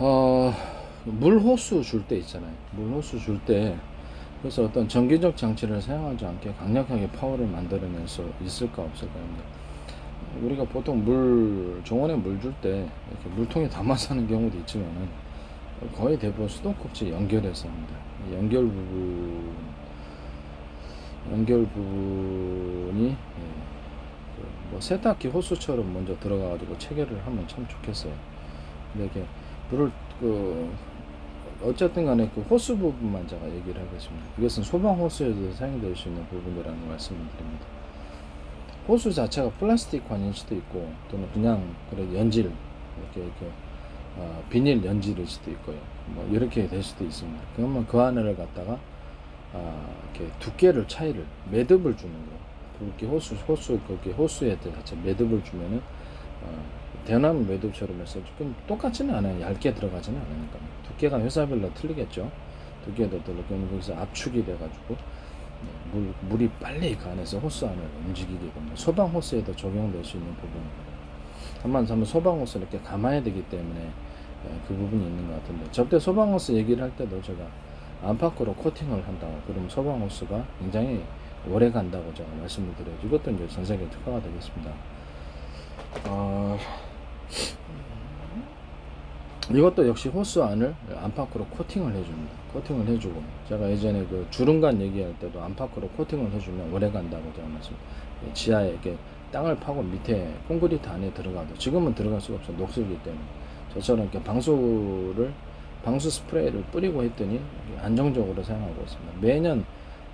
어, 물 호수 줄 때 있잖아요. 물 호수 줄 때, 그래서 어떤 전기적 장치를 사용하지 않게 강력하게 파워를 만들어낼 수 있을까 없을까요? 우리가 보통 정원에 물 줄 때 이렇게 물통에 담아서 하는 경우도 있지만은 거의 대부분 수도꼭지 연결해서 합니다. 연결 부분이 뭐 세탁기 호수처럼 먼저 들어가가지고 체결을 하면 참 좋겠어요. 근데 이렇게 물을 어쨌든 간에 그 호수 부분만 제가 얘기를 하겠습니다. 이것은 소방 호수에도 사용될 수 있는 부분이라는 말씀을 드립니다. 호수 자체가 플라스틱 관일 수도 있고 또는 그냥 그래 연질 이렇게 비닐 연질일 수도 있고요. 뭐 이렇게 될 수도 있습니다. 그러면 그 안을 갖다가 이렇게 두께를 차이를 매듭을 주는 거예요. 그렇게 거기 호수에 자체 매듭을 주면은 대나무 매듭처럼 해서 조금 똑같지는 않아요. 얇게 들어가지는 않으니까 두께가 회사별로 틀리겠죠. 두께도 틀리고 거기서 압축이 돼가지고 물이 빨리 그 안에서 호수 안을 움직이게 됩니다. 소방 호수에도 적용될 수 있는 부분입니다. 한번 소방 호수 이렇게 감아야 되기 때문에 그 부분이 있는 것 같은데, 저때 소방 호수 얘기를 할 때도 제가 안팎으로 코팅을 한다고 그러면 소방 호수가 굉장히 오래 간다고 제가 말씀을 드려요. 이것도 이제 전 세계 특화가 되겠습니다. 이것도 역시 호수 안을 안팎으로 코팅을 해줍니다. 코팅을 해주고, 제가 예전에 그 주름간 얘기할 때도 안팎으로 코팅을 해주면 오래 간다고 제가 지하에 이렇게 땅을 파고 밑에 콘크리트 안에 들어가도, 지금은 들어갈 수가 없어요. 녹슬기 때문에. 저처럼 이렇게 방수 스프레이를 뿌리고 했더니 안정적으로 사용하고 있습니다. 매년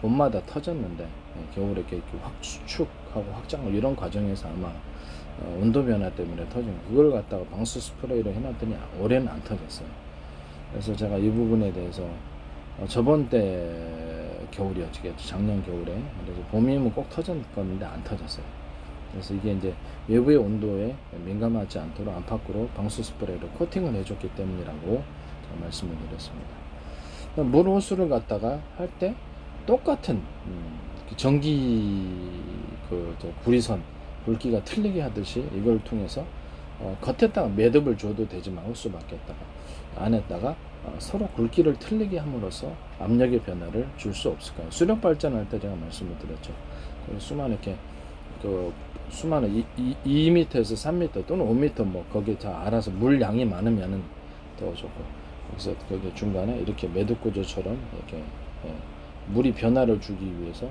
봄마다 터졌는데 겨울에 이렇게 확 수축하고 확장 이런 과정에서 아마 온도 변화 때문에 터진 그걸 갖다가 방수 스프레이를 해놨더니 올해는 안 터졌어요. 그래서 제가 이 부분에 대해서 저번 때 겨울이었겠죠. 작년 겨울에. 그래서 봄이면 꼭 터졌었는데 안 터졌어요. 그래서 이게 이제 외부의 온도에 민감하지 않도록 안팎으로 방수 스프레이를 코팅을 해줬기 때문이라고 제가 말씀을 드렸습니다. 물 호수를 갖다가 할 때 똑같은 전기 구리선 굵기가 틀리게 하듯이 이걸 통해서 겉에다가 매듭을 줘도 되지만 호수 밖에다가 안에다가 서로 굵기를 틀리게 함으로써 압력의 변화를 줄 수 없을까요? 수력 발전할 때 제가 말씀을 드렸죠. 수많은 2m에서 3m 또는 5m 뭐 거기에 다 알아서 물 양이 많으면은 더 좋고, 그래서 거기 중간에 이렇게 매듭 구조처럼 이렇게 물이 변화를 주기 위해서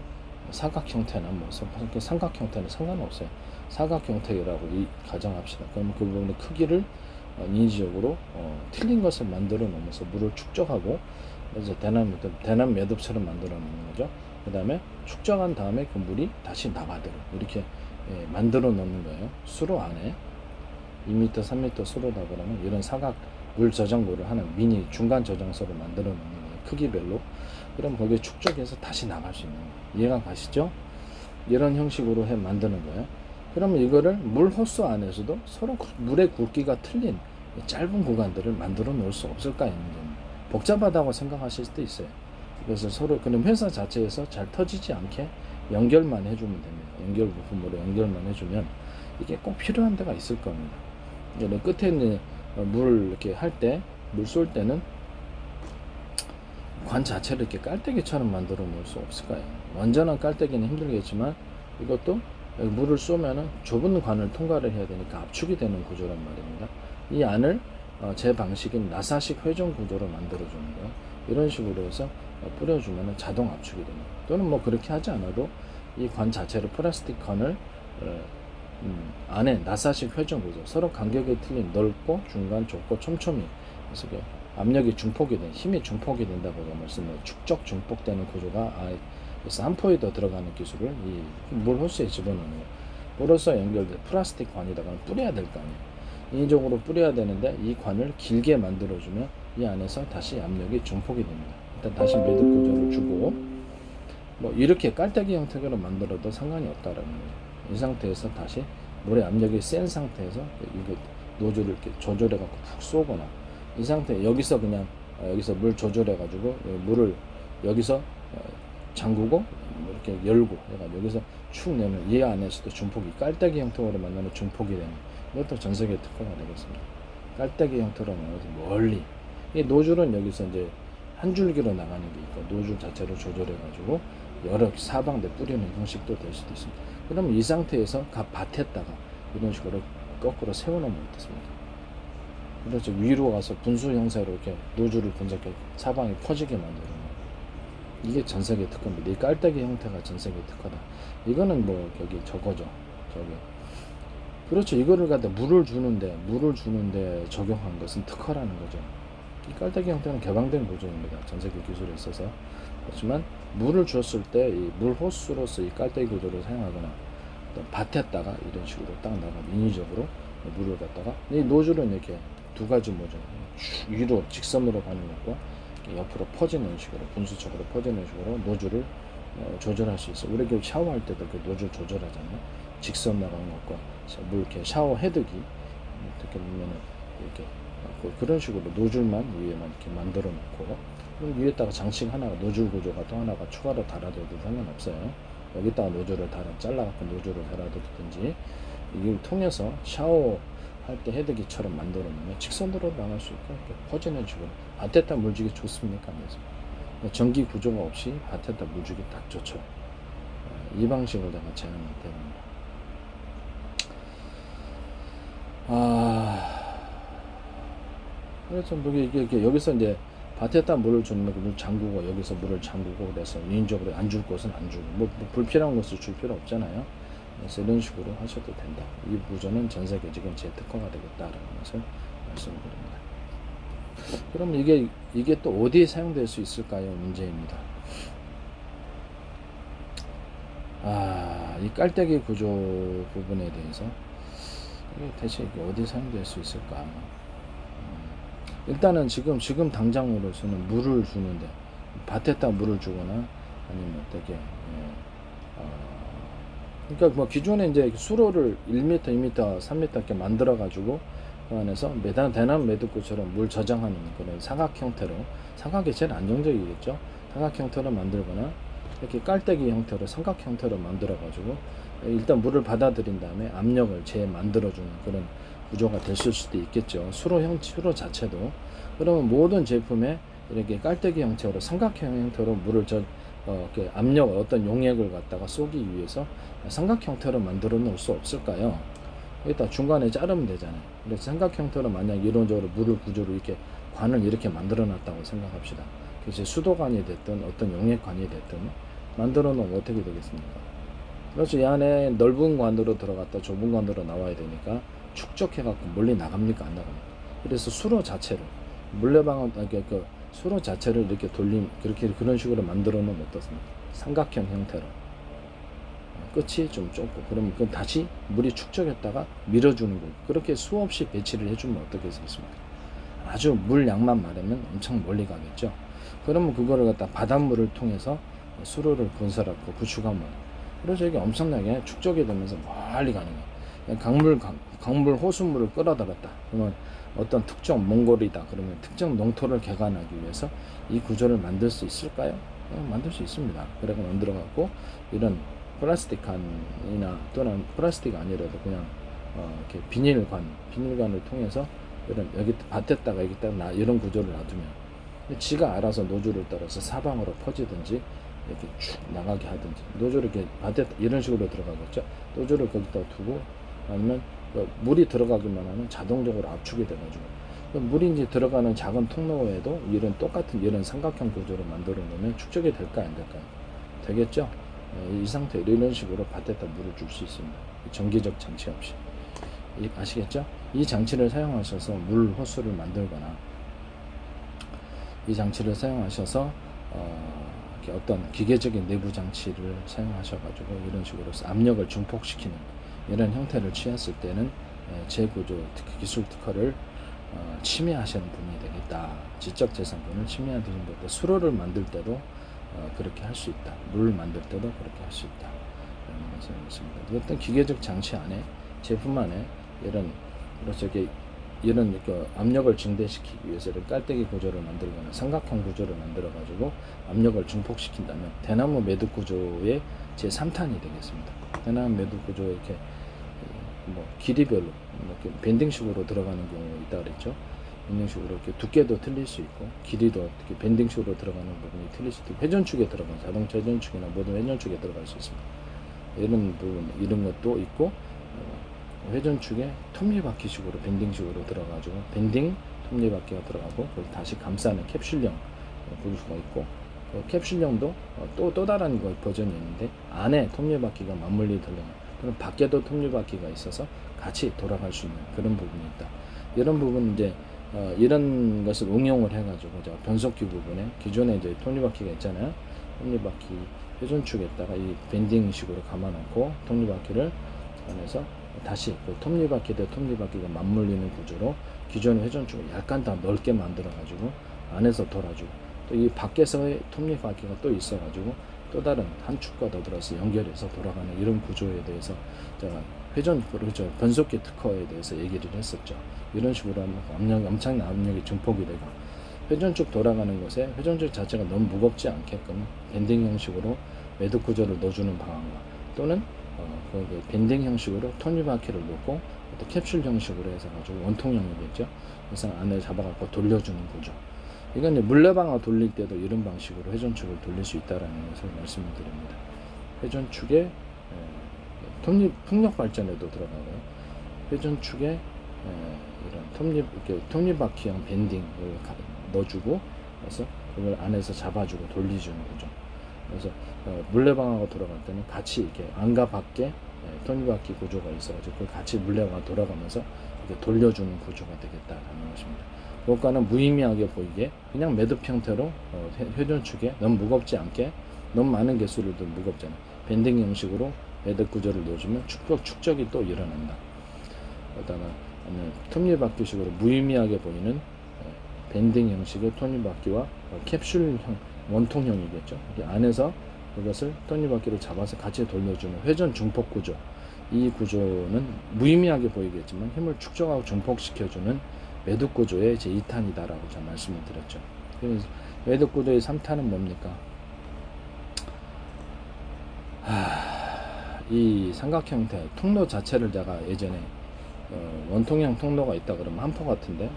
사각 형태나 뭐 삼각 형태는 상관없어요. 사각 형태라고 가정합시다. 그러면 그 부분의 크기를 인위적으로 틀린 것을 만들어 놓으면서 물을 축적하고, 그래서 대남 매듭처럼 만들어 놓는 거죠. 그 다음에 축적한 다음에 그 물이 다시 나가도록 이렇게 만들어 놓는 거예요. 수로 안에 2m, 3m 수로다 그러면 이런 사각 물 저장고를 하는 미니 중간 저장소를 만들어 놓는 거예요. 크기별로. 그럼 거기에 축적해서 다시 나갈 수 있는 거예요. 이해가 가시죠? 이런 형식으로 만드는 거예요. 그러면 이거를 물 호수 안에서도 서로 물의 굵기가 틀린 짧은 구간들을 만들어 놓을 수 없을까 있는 겁니다. 복잡하다고 생각하실 수도 있어요. 그래서 서로 그럼 회사 자체에서 잘 터지지 않게 연결만 해주면 됩니다. 연결 부품으로 연결만 해주면 이게 꼭 필요한 데가 있을 겁니다. 끝에 있는 물을 이렇게 할 때, 물 쏠 때는 관 자체를 이렇게 깔때기처럼 만들어 놓을 수 없을까요? 완전한 깔때기는 힘들겠지만 이것도 물을 쏘면은 좁은 관을 통과를 해야 되니까 압축이 되는 구조란 말입니다. 이 안을 제 방식인 나사식 회전 구조로 만들어 주는 거예요. 이런 식으로 해서 뿌려주면 자동 압축이 됩니다. 또는 뭐 그렇게 하지 않아도 이 관 자체를 플라스틱 관을 안에 나사식 회전 구조, 서로 간격이 틀린 넓고 중간 좁고 촘촘히, 그래서 압력이 중폭이 힘이 중폭이 된다고 말씀을, 축적 중폭되는 구조가 산포에도 들어가는 기술을 이 물 호수에 집어넣는 거예요. 물로서 연결된 플라스틱 관에다가 뿌려야 될 거 아니에요. 인위적으로 뿌려야 되는데 이 관을 길게 만들어주면 이 안에서 다시 압력이 중폭이 됩니다. 일단 다시 매듭 구조를 주고, 뭐 이렇게 깔때기 형태로 만들어도 상관이 없다라는 거죠. 이 상태에서 다시 물의 압력이 센 상태에서 이거 노즐을 이렇게 조절해 갖고 푹 쏘거나, 이 상태 여기서 그냥 여기서 물 조절해 가지고 물을 여기서 잠그고 이렇게 열고 여기서 축 내면 이 안에서도 중폭이 깔때기 형태로 만나는 중폭이 되는, 이것도 전 세계 특허가 되겠습니다. 깔때기 형태로 나와서 멀리. 이 노즐은 여기서 이제 한 줄기로 나가는 게 있고 노즐 자체를 조절해 가지고 여러 사방에 뿌리는 형식도 될 수도 있습니다. 그러면 이 상태에서 밭에다가 이런 식으로 거꾸로 세워놓으면 어떻습니까? 그렇죠. 위로 가서 분수 형태로 이렇게 노즐을 분석해 사방에 퍼지게 만들어요. 이게 전세계 특허입니다. 이 깔때기 형태가 전세계 특허다. 이거는 뭐 여기 저거죠. 저기 그렇죠. 이거를 갖다 물을 주는데 적용한 것은 특허라는 거죠. 이 깔때기 형태는 개방된 구조입니다. 전세계 기술에 있어서. 그렇지만 물을 줬을 때 이 물 호스로서 이 깔때기 구조를 사용하거나 또 밭에다가 이런 식으로 딱 나가 인위적으로 물을 갖다가 이 노즐은 이렇게 두 가지 모죠. 위로 직선으로 가는 것과 옆으로 퍼지는 식으로 분수적으로 퍼지는 식으로 노즐을 조절할 수 있어. 우리 샤워할 때도 그 노즐 조절하잖아요. 직선 나가는 것과 물 이렇게 샤워 헤드기 어떻게 보면은 이렇게 그런 식으로 노즐만 위에만 이렇게 만들어 놓고 위에다가 장식 하나가 노즐 구조가 또 하나가 추가로 달아둬도 상관없어요. 여기다가 노즐을 잘라갖고 노즐을 달아두든지 이걸 통해서 샤워 할 때 헤드기처럼 만들어 놓으면 직선으로 나갈 수 있고 이렇게 퍼지는 식으로 밭에다 물 주기 좋습니까? 안 좋습니까? 전기 구조가 없이 밭에다 물 주기 딱 좋죠. 이 방식을 내가 제안하기 때문에 그래서 이게 여기서 이제 밭에다 물을 주는 거 물 잠그고 여기서 물을 잠그고 그래서 인위적으로 안 줄 것은 안 주고 뭐 불필요한 것을 줄 필요 없잖아요. 그래서 이런 식으로 하셔도 된다. 이 구조는 전 세계 지금 제 특허가 되겠다라는 것을 말씀드립니다. 그럼 이게 또 어디에 사용될 수 있을까요? 문제입니다. 이 깔때기 구조 부분에 대해서 이게 대체 이게 어디에 사용될 수 있을까? 일단은 지금 당장으로서는 물을 주는데 밭에다 물을 주거나 아니면 어떻게 그러니까 뭐 기존에 이제 수로를 1m, 2m, 3m 이렇게 만들어 가지고 그 안에서 대나무 매듭구처럼 물 저장하는 그런 사각 형태로 사각이 제일 안정적이겠죠. 사각 형태로 만들거나 이렇게 깔때기 형태로 삼각 형태로 만들어 가지고 일단 물을 받아들인 다음에 압력을 만들어주는 그런 구조가 됐을 수도 있겠죠. 수로 자체도. 그러면 모든 제품에 이렇게 깔때기 형태로 삼각형 형태로 물을 이렇게 압력 어떤 용액을 갖다가 쏘기 위해서 삼각 형태로 만들어 놓을 수 없을까요? 여기다 중간에 자르면 되잖아요. 그래서 삼각 형태로 만약 이론적으로 물을 구조로 이렇게 관을 이렇게 만들어 놨다고 생각합시다. 그래서 수도관이 됐든 어떤 용액관이 됐든 만들어 놓으면 어떻게 되겠습니까? 그렇죠. 이 안에 넓은 관으로 들어갔다 좁은 관으로 나와야 되니까 축적해갖고 멀리 나갑니까? 안 나갑니까? 그래서 수로 자체를 물레방아 그 수로 자체를 이렇게 그런 식으로 만들어 놓으면 어떻습니까? 삼각형 형태로 끝이 좀 좁고 그러면 그럼 다시 물이 축적했다가 밀어주는 거고 그렇게 수없이 배치를 해주면 어떻게 되겠습니까? 아주 물 양만 많으면 엄청 멀리 가겠죠. 그러면 그거를 갖다 바닷물을 통해서 수로를 건설하고 구축하면 그래서 이게 엄청나게 축적이 되면서 멀리 가는 거예요. 강물 호수물을 끌어들였다. 그러면 어떤 특정 몽골이다. 그러면 특정 농토를 개간하기 위해서 이 구조를 만들 수 있을까요? 만들 수 있습니다. 그래서 만들어 갖고 이런 플라스틱 칸이나 또는 플라스틱 아니라도 그냥 이렇게 비닐관을 통해서 이런 여기 밭에다가 여기다가 이런 구조를 놔두면 지가 알아서 노즐을 따라서 사방으로 퍼지든지 이렇게 쭉 나가게 하든지 노즐을 이렇게 밭에 이런 식으로 들어가겠죠. 노즐을 거기다 두고 아니면 물이 들어가기만 하면 자동적으로 압축이 돼가지고 물이 이제 들어가는 작은 통로에도 이런 똑같은 이런 삼각형 구조를 만들어 놓으면 축적이 될까 안 될까요? 되겠죠. 이 상태로 이런 식으로 밭에다 물을 줄 수 있습니다. 전기적 장치 없이. 아시겠죠? 이 장치를 사용하셔서 물 호수를 만들거나 이 장치를 사용하셔서 어떤 기계적인 내부 장치를 사용하셔가지고 이런 식으로 압력을 증폭시키는 이런 형태를 취했을 때는 재구조 기술 특허를 침해하시는 분이 되겠다. 지적재산권을 침해하는 분들 수로를 만들 때도 그렇게 할 수 있다. 물을 만들 때도 그렇게 할 수 있다. 이런 것을 있습니다. 어떤 기계적 장치 안에 제품 안에 이런 압력을 증대시키기 위해서 이런 깔때기 구조를 만들거나 삼각형 구조를 만들어 가지고 압력을 증폭시킨다면 대나무 매듭 구조의 제3탄이 되겠습니다. 대나무 매듭 구조 이렇게 뭐 길이별로 이렇게 밴딩식으로 들어가는 경우가 있다 그랬죠. 밴딩식으로 이렇게 두께도 틀릴 수 있고 길이도 이렇게 밴딩식으로 들어가는 부분이 틀릴 수도 있고 회전축에 들어간 자동차 회전축이나 모든 회전축에 들어갈 수 있습니다. 이런 부분 이런 것도 있고 회전축에 톱니바퀴식으로 밴딩식으로 들어가지고 밴딩 톱니바퀴가 들어가고 그걸 다시 감싸는 캡슐형 볼 수가 있고 그 캡슐형도 또 다른 거 버전이 있는데 안에 톱니바퀴가 맞물리 들어가는 또는 밖에도 톱니바퀴가 있어서 같이 돌아갈 수 있는 그런 부분이 있다. 이런 부분 이제 이런 것을 응용을 해가지고 변속기 부분에 기존에 이제 톱니바퀴가 있잖아요. 톱니바퀴 회전축에다가 이 밴딩식으로 감아놓고 톱니바퀴를 안에서 다시 그 톱니바퀴 대 톱니바퀴가 맞물리는 구조로 기존의 회전축을 약간 더 넓게 만들어가지고 안에서 돌아주고 또 이 밖에서의 톱니바퀴가 또 있어가지고 또 다른 한 축과 더 들어서 연결해서 돌아가는 이런 구조에 대해서 제가 그렇죠. 변속기 특허에 대해서 얘기를 했었죠. 이런 식으로 하면 엄청난 압력이 증폭이 되고 회전축 돌아가는 곳에 회전축 자체가 너무 무겁지 않게끔 밴딩 형식으로 매듭 구조를 넣어주는 방안과 또는 그 밴딩 형식으로 톱니바퀴를 놓고 또 캡슐 형식으로 해서 가지고 원통형이겠죠. 그래서 안에 잡아갖고 돌려주는 구조. 이건 이제 물레방아 돌릴 때도 이런 방식으로 회전축을 돌릴 수 있다라는 것을 말씀을 드립니다. 회전축에 풍력 발전에도 들어가고요. 회전축에 이런 톱니바퀴형 밴딩을 넣어주고 그래서 그걸 안에서 잡아주고 돌려주는 구조. 그래서 물레방아가 돌아갈 때는 같이 이렇게 안과 밖에 톱니바퀴 구조가 있어가지고 그걸 같이 물레방아 돌아가면서 이렇게 돌려주는 구조가 되겠다라는 것입니다. 그것과는 무의미하게 보이게 그냥 매듭 형태로 회전축에 너무 무겁지 않게 너무 많은 개수를 더 무겁잖아요. 밴딩 형식으로 매듭 구조를 넣어주면 축적이 또 일어난다. 그러다가 톱니바퀴식으로 무의미하게 보이는 밴딩 형식의 톱니바퀴와 캡슐형 원통형이겠죠. 안에서 그것을 톱니바퀴를 잡아서 같이 돌려주는 회전 중폭 구조. 이 구조는 무의미하게 보이겠지만 힘을 축적하고 중폭시켜주는 매듭 구조의 제 2탄이다라고 제가 말씀을 드렸죠. 그래서 매듭 구조의 3탄은 뭡니까? 이 삼각 형태 통로 자체를 제가 예전에 원통형 통로가 있다 그러면 한포 같은데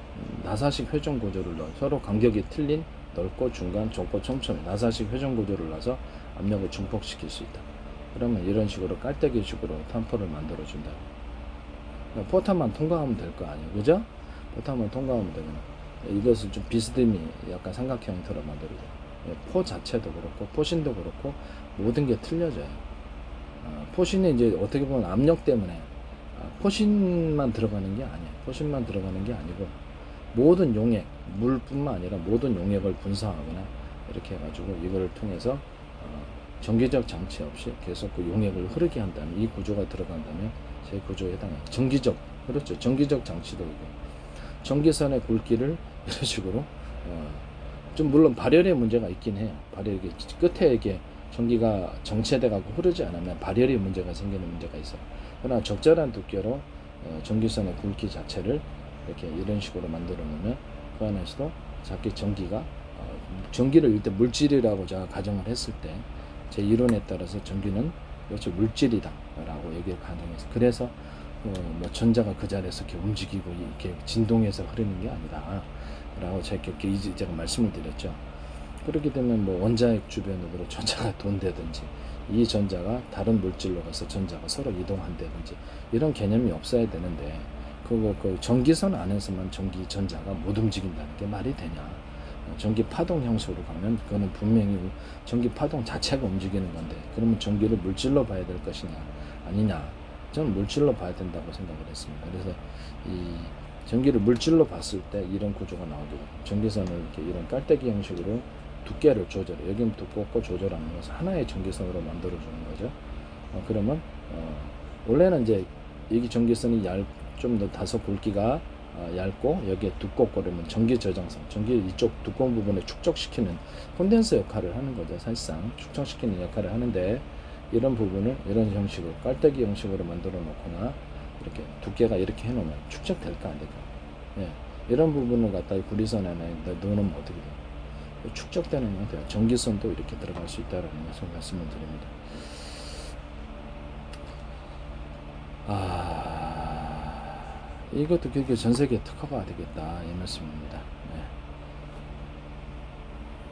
나사식 회전 구조를 넣어 서로 간격이 틀린 넓고 중간 좁고 촘촘히 나사식 회전 구조를 넣어서 압력을 증폭시킬 수 있다. 그러면 이런 식으로 깔때기 식으로 탄포를 만들어 준다. 포탄만 통과하면 될 거 아니에요, 그죠? 포탄만 통과하면 되면 이것을 좀 비스듬히 약간 삼각 형태로 만들어줘. 포 자체도 그렇고 포신도 그렇고 모든 게 틀려져요. 포신이 이제 어떻게 보면 압력 때문에 포신만 들어가는 게 아니에요. 포신만 들어가는 게 아니고 모든 용액, 물뿐만 아니라 모든 용액을 분사하거나 이렇게 해가지고 이거를 통해서 전기적 장치 없이 계속 그 용액을 흐르게 한다면 이 구조가 들어간다면 제 구조에 해당해요. 전기적, 그렇죠. 전기적 장치도 있고 전기선의 굵기를 이런 식으로 좀 물론 발열의 문제가 있긴 해요. 발열이 끝에 이게 전기가 정체돼 갖고 흐르지 않으면 발열의 문제가 생기는 문제가 있어요. 그러나 적절한 두께로 전기선의 굵기 자체를 이렇게 이런 식으로 만들어 놓으면 그 안에서도 작게 전기가 전기를 일단 물질이라고 제가 가정을 했을 때 제 이론에 따라서 전기는 그렇죠 물질이다 라고 얘기를 가정해서 그래서 뭐 전자가 그 자리에서 이렇게 움직이고 이렇게 진동해서 흐르는 게 아니다 라고 제가 말씀을 드렸죠. 그렇게 되면 뭐 원자핵 주변으로 전자가 돈다든지 이 전자가 다른 물질로 가서 전자가 서로 이동한다든지 이런 개념이 없어야 되는데 그 전기선 안에서만 전자가 못 움직인다는 게 말이 되냐. 전기 파동 형식으로 가면 그거는 분명히 전기 파동 자체가 움직이는 건데 그러면 전기를 물질로 봐야 될 것이냐 아니냐. 저는 물질로 봐야 된다고 생각을 했습니다. 그래서 이 전기를 물질로 봤을 때 이런 구조가 나오게 됩니다. 전기선을 이렇게 이런 깔때기 형식으로 두께를 조절해. 여기는 두껍고 조절하는 것을 하나의 전기선으로 만들어주는 거죠. 그러면 원래는 이제 여기 전기선이 좀 더 다소 굵기가 얇고 여기에 두껍고 그러면 전기 저장선, 전기 이쪽 두꺼운 부분에 축적시키는 콘덴서 역할을 하는 거죠. 사실상 축적시키는 역할을 하는데 이런 부분을 이런 형식으로 깔때기 형식으로 만들어 놓거나 이렇게 두께가 이렇게 해놓으면 축적될까 안 될까? 예, 이런 부분을 갖다 구리선 안에 넣으면 어떻게 돼요? 축적되는 형태야. 전기선도 이렇게 들어갈 수 있다는 것을 말씀을 드립니다. 이것도 그게 전 세계 특허가 되겠다 이 말씀입니다. 네.